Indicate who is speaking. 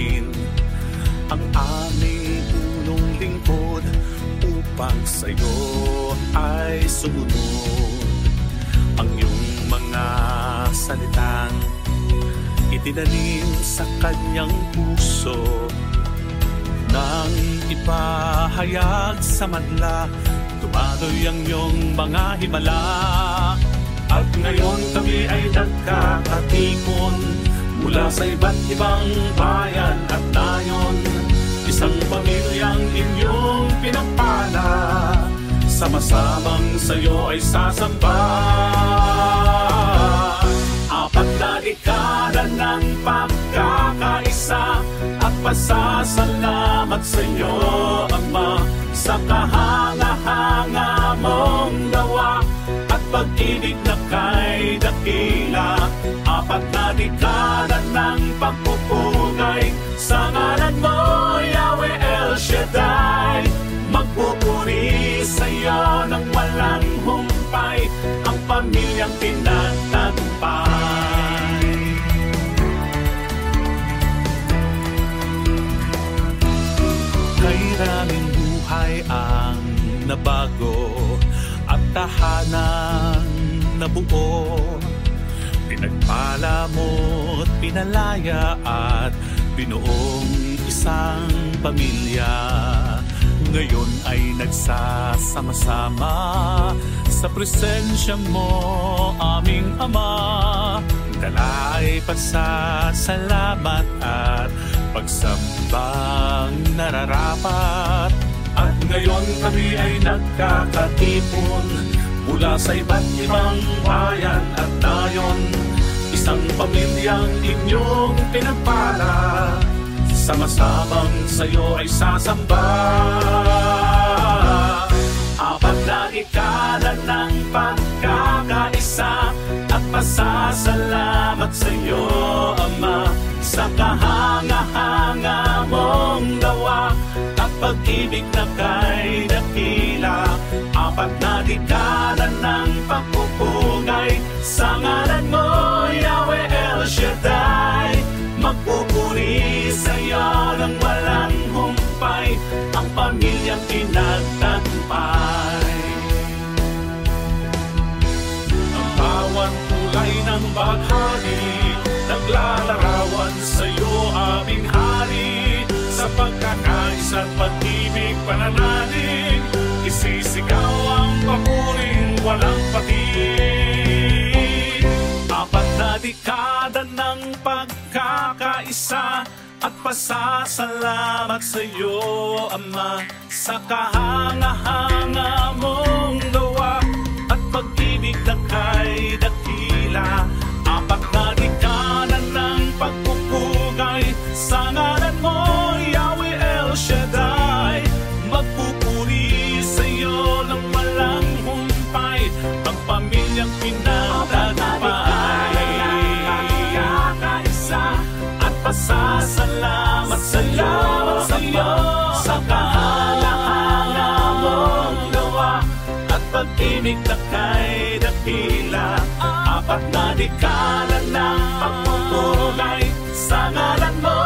Speaker 1: dalangin ang aming punong lingkod upang sa'yo ay sumunod. Ang iyong mga salitang itinanim sa kanyang puso, nang ipahayag sa madla, tumadoy ang iyong mga himala. At ngayon kami ay nagkakatipon mula sa iba't ibang bayan at nayon, isang pamilyang inyong pinagpala, sama-samang sa'yo ay sasamba. Apat na dekada ng pagkakaisa at pasasalamat sa'yo, Ama, sa kahanga-hanga mong gawa at pag-ibig na kay dakila. Apat na dekada ng pagpupugay sa ngalan mo, Yahweh El Shaddai. Magpupuri sa'yo ng walang humpay ang pamilyang pinagtagumpay. Kay raming buhay ang nabago at tahanan na buo, pinagpala mo't pinalaya at binuong isang pamilya. Ngayon ay nagsasama-sama sa presensya mo, aming Ama. Dala ay pasasalamat at pagsambang nararapat. At ngayon kami ay nagkakatipon mula sa iba't ibang bayan at nayon, isang pamilyang inyong pinagpala, sama-samang sa'yo ay sasamba. Apat na dekada ng pagkakaisa at pasasalamat sa'yo, Ama, sa kahanga-hanga mong gawa at pag-ibig na kay dakila. Apat na dekada ng pagpupugay sa ngalan mo, Yahweh El Shaddai. Magpupuri sa'yo ng walang humpay ang pamilyang pinagtagumpay. Ang bawat kulay ng baghani naglalarawan sa'yo, aming hari. Sa pagkakaisa at pag-ibig pananalig, isisigaw ang papuring walang patig. Apat na dekada ng pagkakaisa at pasasalamat sa'yo, Ama, sa kahanga-hanga mong gawa at pag-ibig na kay dakila. Apat na dekada ng pagpupugay sa ngalan mo, Yahweh El Shaddai. Magpupuri sa'yo ng walang humpay ang pamilyang pinagtagumpay. At pasasalamat sa'yo, sa kahanga-hanga mong gawa at pag-ibig na kay dakila. Apat na dekada ng pagpupugay sa ngalan mo,